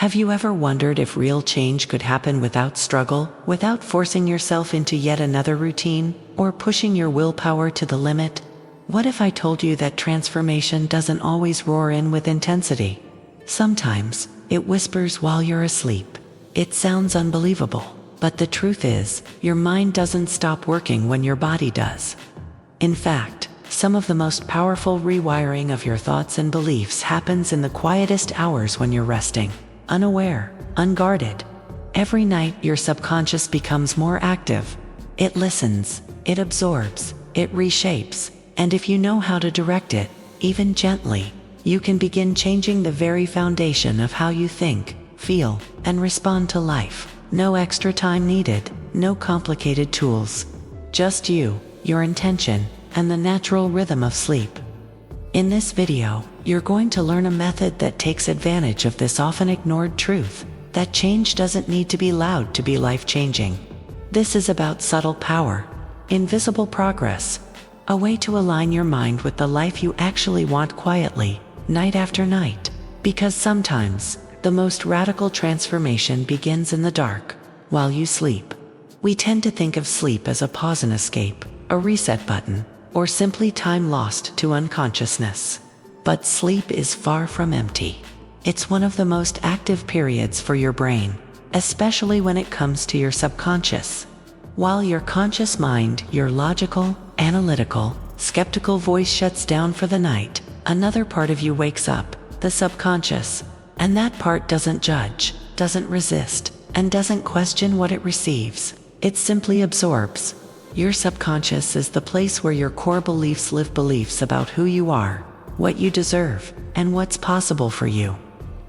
Have you ever wondered if real change could happen without struggle, without forcing yourself into yet another routine, or pushing your willpower to the limit? What if I told you that transformation doesn't always roar in with intensity? Sometimes, it whispers while you're asleep. It sounds unbelievable, but the truth is, your mind doesn't stop working when your body does. In fact, some of the most powerful rewiring of your thoughts and beliefs happens in the quietest hours when you're resting, unaware, unguarded. Every night your subconscious becomes more active. It listens, it absorbs, it reshapes, and if you know how to direct it, even gently, you can begin changing the very foundation of how you think, feel, and respond to life. No extra time needed, no complicated tools. Just you, your intention, and the natural rhythm of sleep. In this video, you're going to learn a method that takes advantage of this often ignored truth, that change doesn't need to be loud to be life-changing. This is about subtle power, invisible progress, a way to align your mind with the life you actually want quietly, night after night. Because sometimes, the most radical transformation begins in the dark, while you sleep. We tend to think of sleep as a pause and escape, a reset button, or simply time lost to unconsciousness. But sleep is far from empty. It's one of the most active periods for your brain, especially when it comes to your subconscious. While your conscious mind, your logical, analytical, skeptical voice shuts down for the night, another part of you wakes up, the subconscious. And that part doesn't judge, doesn't resist, and doesn't question what it receives. It simply absorbs. Your subconscious is the place where your core beliefs live, beliefs about who you are, what you deserve, and what's possible for you.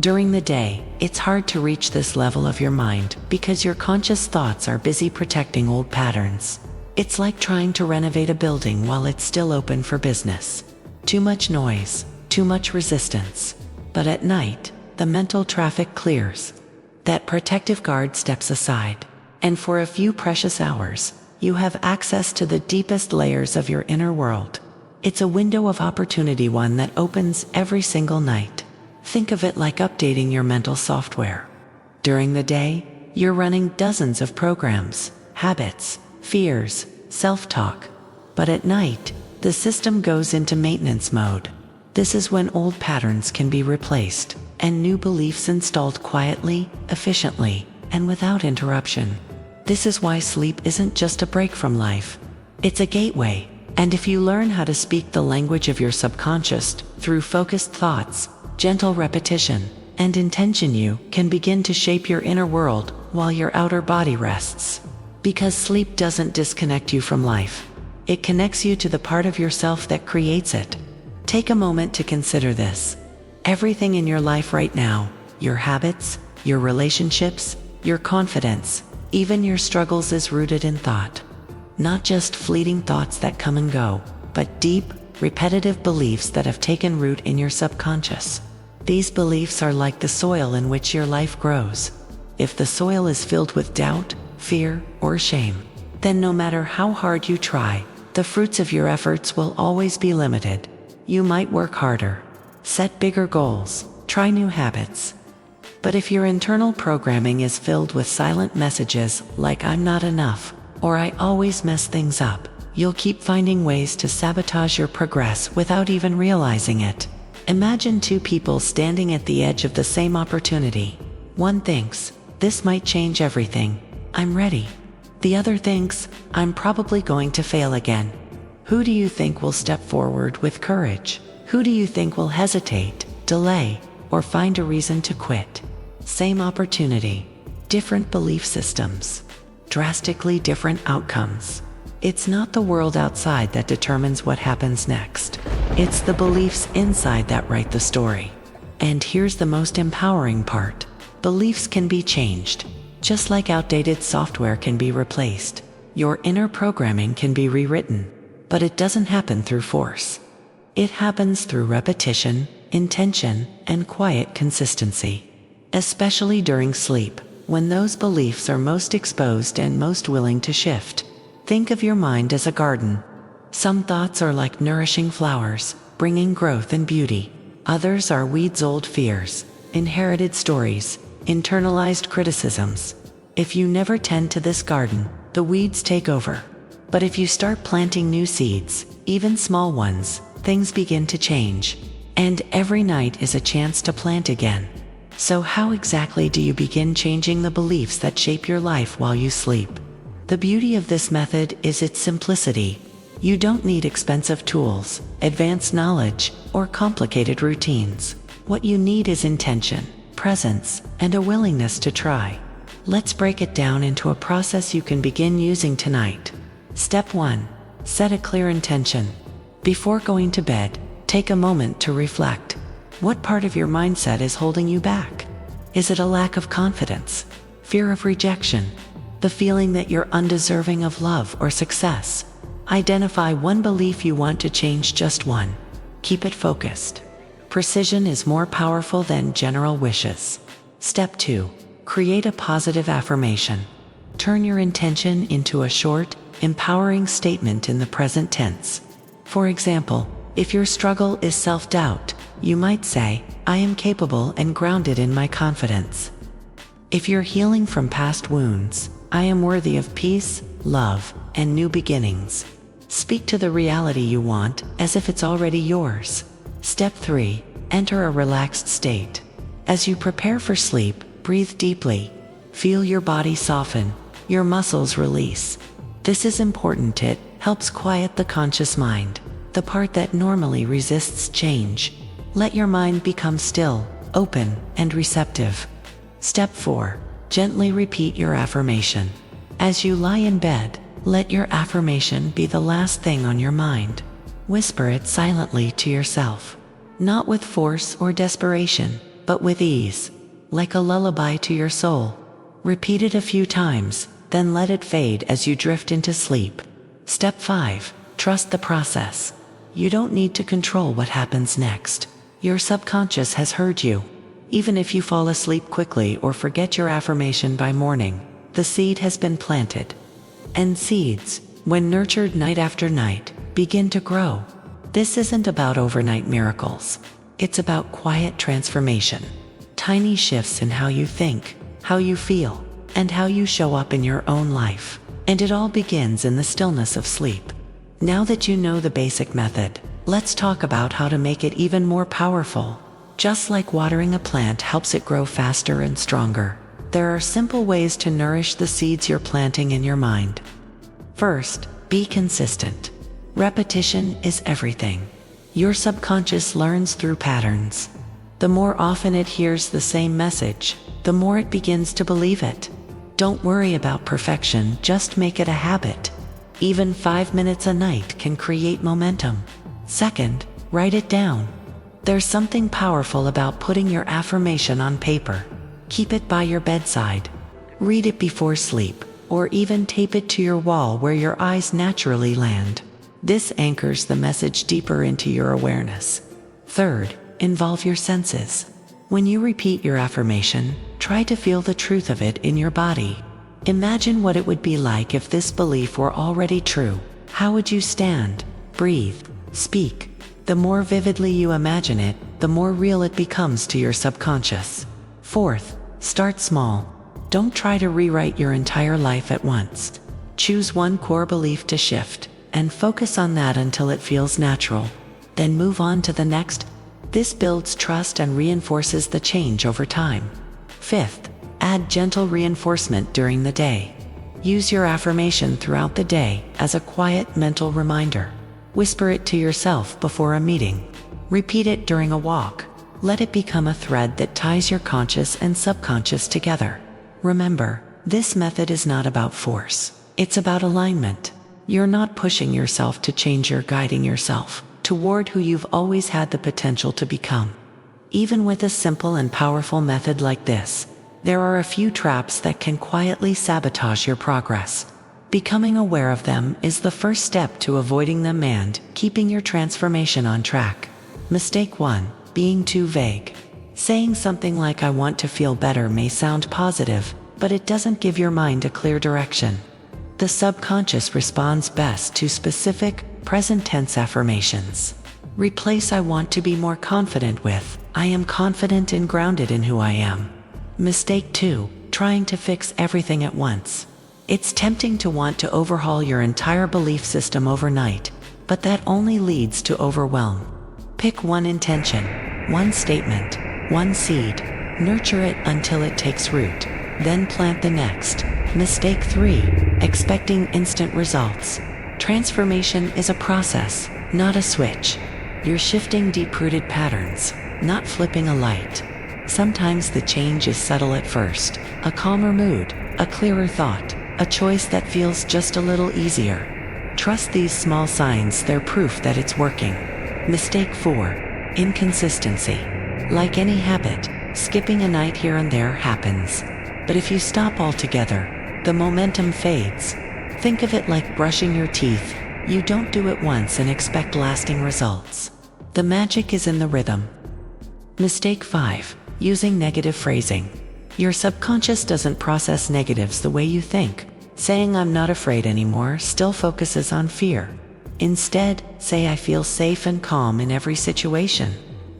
During the day, it's hard to reach this level of your mind because your conscious thoughts are busy protecting old patterns. It's like trying to renovate a building while it's still open for business. Too much noise, too much resistance. But at night, the mental traffic clears. That protective guard steps aside, and for a few precious hours, you have access to the deepest layers of your inner world. It's a window of opportunity, one that opens every single night. Think of it like updating your mental software. During the day, you're running dozens of programs, habits, fears, self-talk. But at night, the system goes into maintenance mode. This is when old patterns can be replaced, and new beliefs installed quietly, efficiently, and without interruption. This is why sleep isn't just a break from life. It's a gateway, and if you learn how to speak the language of your subconscious through focused thoughts, gentle repetition, and intention, you can begin to shape your inner world while your outer body rests. Because sleep doesn't disconnect you from life. It connects you to the part of yourself that creates it. Take a moment to consider this. Everything in your life right now, your habits, your relationships, your confidence, even your struggles, is rooted in thought. Not just fleeting thoughts that come and go, but deep, repetitive beliefs that have taken root in your subconscious. These beliefs are like the soil in which your life grows. If the soil is filled with doubt, fear, or shame, then no matter how hard you try, the fruits of your efforts will always be limited. You might work harder, set bigger goals, try new habits. But if your internal programming is filled with silent messages like "I'm not enough," or "I always mess things up," you'll keep finding ways to sabotage your progress without even realizing it. Imagine two people standing at the edge of the same opportunity. One thinks, "This might change everything. I'm ready." The other thinks, "I'm probably going to fail again." Who do you think will step forward with courage? Who do you think will hesitate, delay, or find a reason to quit? Same opportunity, different belief systems, drastically different outcomes. It's not the world outside that determines what happens next. It's the beliefs inside that write the story. And here's the most empowering part. Beliefs can be changed. Just like outdated software can be replaced, your inner programming can be rewritten. But it doesn't happen through force. It happens through repetition, intention, and quiet consistency. Especially during sleep, when those beliefs are most exposed and most willing to shift. Think of your mind as a garden. Some thoughts are like nourishing flowers, bringing growth and beauty. Others are weeds, old fears, inherited stories, internalized criticisms. If you never tend to this garden, the weeds take over. But if you start planting new seeds, even small ones, things begin to change. And every night is a chance to plant again. So how exactly do you begin changing the beliefs that shape your life while you sleep? The beauty of this method is its simplicity. You don't need expensive tools, advanced knowledge, or complicated routines. What you need is intention, presence, and a willingness to try. Let's break it down into a process you can begin using tonight. Step 1. Set a clear intention. Before going to bed, take a moment to reflect. What part of your mindset is holding you back? Is it a lack of confidence? Fear of rejection? The feeling that you're undeserving of love or success? Identify one belief you want to change, just one. Keep it focused. Precision is more powerful than general wishes. Step 2. Create a positive affirmation. Turn your intention into a short, empowering statement in the present tense. For example, if your struggle is self-doubt, you might say, "I am capable and grounded in my confidence." If you're healing from past wounds, "I am worthy of peace, love, and new beginnings." Speak to the reality you want as if it's already yours. Step 3. Enter a relaxed state. As you prepare for sleep, breathe deeply. Feel your body soften, your muscles release. This is important. It helps quiet the conscious mind, the part that normally resists change. Let your mind become still, open, and receptive. Step 4. Gently repeat your affirmation. As you lie in bed, let your affirmation be the last thing on your mind. Whisper it silently to yourself. Not with force or desperation, but with ease, like a lullaby to your soul. Repeat it a few times, then let it fade as you drift into sleep. Step 5. Trust the process. You don't need to control what happens next. Your subconscious has heard you. Even if you fall asleep quickly or forget your affirmation by morning, the seed has been planted. And seeds, when nurtured night after night, begin to grow. This isn't about overnight miracles. It's about quiet transformation. Tiny shifts in how you think, how you feel, and how you show up in your own life. And it all begins in the stillness of sleep. Now that you know the basic method, let's talk about how to make it even more powerful. Just like watering a plant helps it grow faster and stronger, there are simple ways to nourish the seeds you're planting in your mind. First, be consistent. Repetition is everything. Your subconscious learns through patterns. The more often it hears the same message, the more it begins to believe it. Don't worry about perfection, just make it a habit. Even 5 minutes a night can create momentum. Second, write it down. There's something powerful about putting your affirmation on paper. Keep it by your bedside. Read it before sleep, or even tape it to your wall where your eyes naturally land. This anchors the message deeper into your awareness. Third, involve your senses. When you repeat your affirmation, try to feel the truth of it in your body. Imagine what it would be like if this belief were already true. How would you stand, breathe, speak? The more vividly you imagine it, the more real it becomes to your subconscious. Fourth, start small. Don't try to rewrite your entire life at once. Choose one core belief to shift, and focus on that until it feels natural. Then move on to the next. This builds trust and reinforces the change over time. Fifth, add gentle reinforcement during the day. Use your affirmation throughout the day as a quiet mental reminder. Whisper it to yourself before a meeting. Repeat it during a walk. Let it become a thread that ties your conscious and subconscious together. Remember, this method is not about force. It's about alignment. You're not pushing yourself to change, you're guiding yourself toward who you've always had the potential to become. Even with a simple and powerful method like this, there are a few traps that can quietly sabotage your progress. Becoming aware of them is the first step to avoiding them and keeping your transformation on track. Mistake 1. Being too vague. Saying something like "I want to feel better" may sound positive, but it doesn't give your mind a clear direction. The subconscious responds best to specific, present tense affirmations. Replace "I want to be more confident" with "I am confident and grounded in who I am." Mistake 2, trying to fix everything at once. It's tempting to want to overhaul your entire belief system overnight, but that only leads to overwhelm. Pick one intention, one statement, one seed, nurture it until it takes root, then plant the next. Mistake 3, expecting instant results. Transformation is a process, not a switch. You're shifting deep-rooted patterns, not flipping a light. Sometimes the change is subtle at first, a calmer mood, a clearer thought, a choice that feels just a little easier. Trust these small signs, they're proof that it's working. Mistake 4, inconsistency. Like any habit, skipping a night here and there happens. But if you stop altogether, the momentum fades. Think of it like brushing your teeth. You don't do it once and expect lasting results. The magic is in the rhythm. Mistake 5, using negative phrasing. Your subconscious doesn't process negatives the way you think. Saying "I'm not afraid anymore" still focuses on fear. Instead, say "I feel safe and calm in every situation."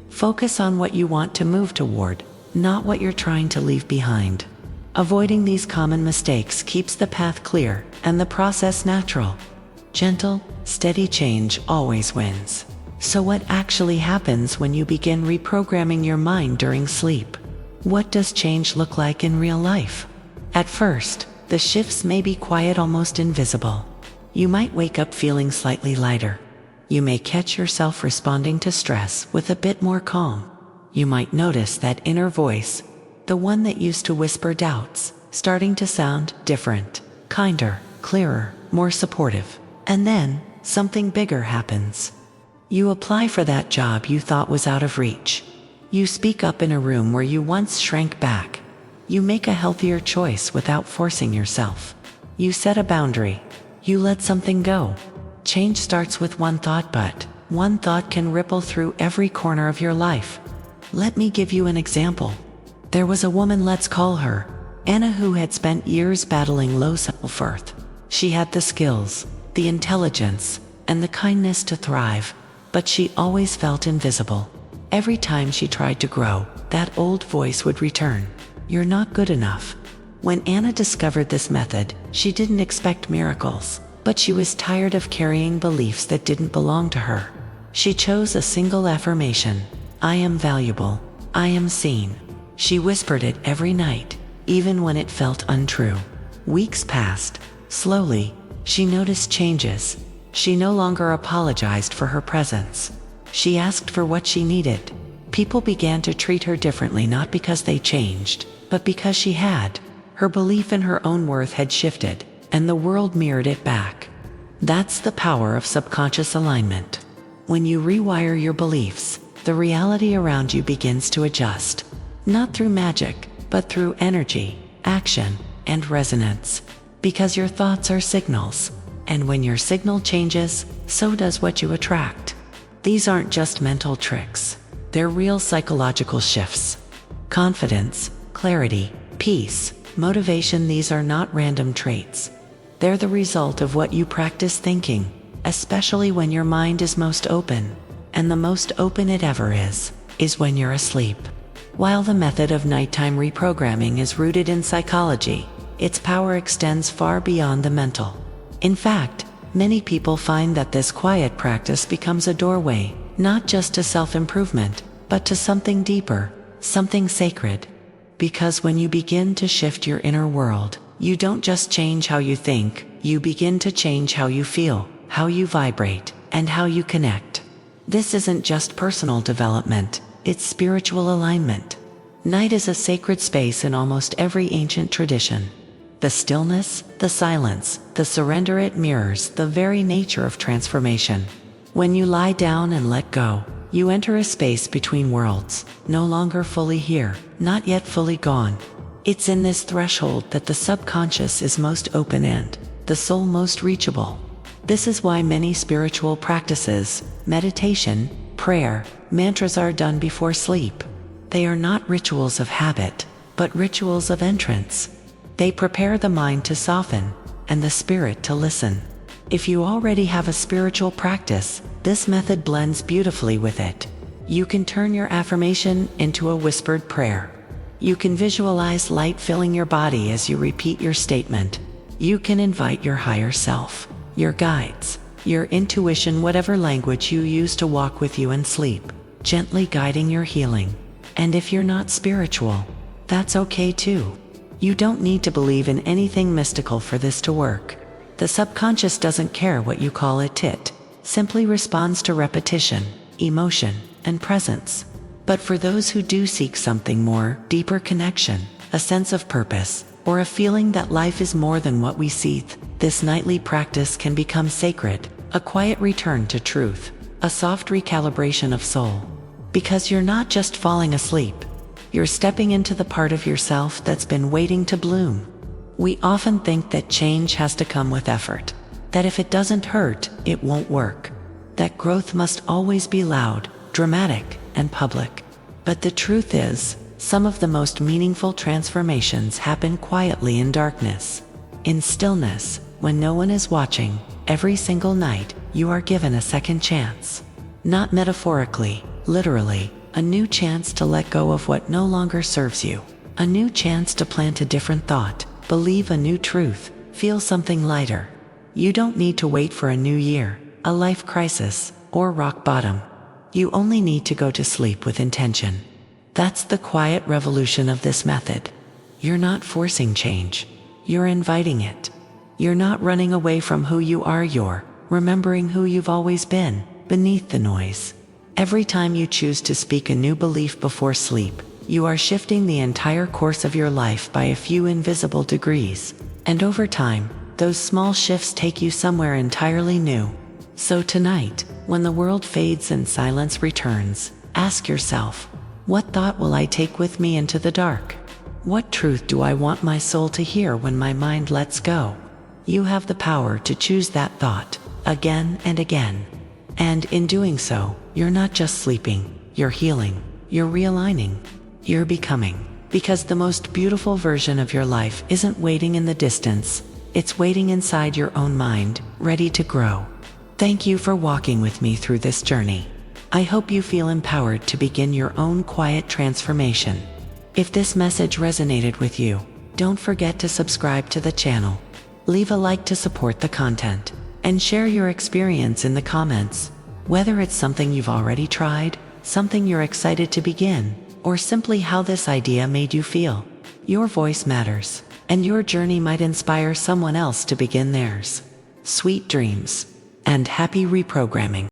Focus on what you want to move toward, not what you're trying to leave behind. Avoiding these common mistakes keeps the path clear and the process natural. Gentle, steady change always wins. So what actually happens when you begin reprogramming your mind during sleep? What does change look like in real life? At first, the shifts may be quiet, almost invisible. You might wake up feeling slightly lighter. You may catch yourself responding to stress with a bit more calm. You might notice that inner voice, the one that used to whisper doubts, starting to sound different, kinder, clearer, more supportive. And then, something bigger happens. You apply for that job you thought was out of reach. You speak up in a room where you once shrank back. You make a healthier choice without forcing yourself. You set a boundary. You let something go. Change starts with one thought, but one thought can ripple through every corner of your life. Let me give you an example. There was a woman, let's call her Anna, who had spent years battling low self-worth. She had the skills, the intelligence, and the kindness to thrive, but she always felt invisible. Every time she tried to grow, that old voice would return. "You're not good enough." When Anna discovered this method, she didn't expect miracles, but she was tired of carrying beliefs that didn't belong to her. She chose a single affirmation: "I am valuable. I am seen." She whispered it every night, even when it felt untrue. Weeks passed. Slowly, she noticed changes. She no longer apologized for her presence. She asked for what she needed. People began to treat her differently, not because they changed, but because she had. Her belief in her own worth had shifted, and the world mirrored it back. That's the power of subconscious alignment. When you rewire your beliefs, the reality around you begins to adjust. Not through magic, but through energy, action, and resonance. Because your thoughts are signals, and when your signal changes, so does what you attract. These aren't just mental tricks. They're real psychological shifts. Confidence, clarity, peace, motivation, these are not random traits. They're the result of what you practice thinking, especially when your mind is most open. And the most open it ever is when you're asleep. While the method of nighttime reprogramming is rooted in psychology, its power extends far beyond the mental. In fact, many people find that this quiet practice becomes a doorway, not just to self-improvement, but to something deeper, something sacred. Because when you begin to shift your inner world, you don't just change how you think, you begin to change how you feel, how you vibrate, and how you connect. This isn't just personal development, it's spiritual alignment. Night is a sacred space in almost every ancient tradition. The stillness, the silence, the surrender, it mirrors the very nature of transformation. When you lie down and let go, you enter a space between worlds, no longer fully here, not yet fully gone. It's in this threshold that the subconscious is most open and the soul most reachable. This is why many spiritual practices, meditation, prayer, mantras are done before sleep. They are not rituals of habit, but rituals of entrance. They prepare the mind to soften and the spirit to listen. If you already have a spiritual practice, this method blends beautifully with it. You can turn your affirmation into a whispered prayer. You can visualize light filling your body as you repeat your statement. You can invite your higher self, your guides, your intuition, whatever language you use to walk with you in sleep, gently guiding your healing. And if you're not spiritual, that's okay too. You don't need to believe in anything mystical for this to work. The subconscious doesn't care what you call it simply responds to repetition, emotion, and presence. But for those who do seek something more, deeper connection, a sense of purpose, or a feeling that life is more than what we see, this nightly practice can become sacred, a quiet return to truth, a soft recalibration of soul. Because you're not just falling asleep, you're stepping into the part of yourself that's been waiting to bloom. We often think that change has to come with effort, that if it doesn't hurt, it won't work, that growth must always be loud, dramatic, and public. But the truth is, some of the most meaningful transformations happen quietly in darkness, in stillness, when no one is watching. Every single night, you are given a second chance. Not metaphorically, literally, a new chance to let go of what no longer serves you, a new chance to plant a different thought, believe a new truth, feel something lighter. You don't need to wait for a new year, a life crisis, or rock bottom. You only need to go to sleep with intention. That's the quiet revolution of this method. You're not forcing change. You're inviting it. You're not running away from who you are, you're remembering who you've always been, beneath the noise. Every time you choose to speak a new belief before sleep, you are shifting the entire course of your life by a few invisible degrees. And over time, those small shifts take you somewhere entirely new. So tonight, when the world fades and silence returns, ask yourself, what thought will I take with me into the dark? What truth do I want my soul to hear when my mind lets go? You have the power to choose that thought, again and again. And in doing so, you're not just sleeping, you're healing, you're realigning, you're becoming. Because the most beautiful version of your life isn't waiting in the distance, it's waiting inside your own mind, ready to grow. Thank you for walking with me through this journey. I hope you feel empowered to begin your own quiet transformation. If this message resonated with you, don't forget to subscribe to the channel. Leave a like to support the content, and share your experience in the comments. Whether it's something you've already tried, something you're excited to begin, or simply how this idea made you feel. Your voice matters, and your journey might inspire someone else to begin theirs. Sweet dreams, and happy reprogramming.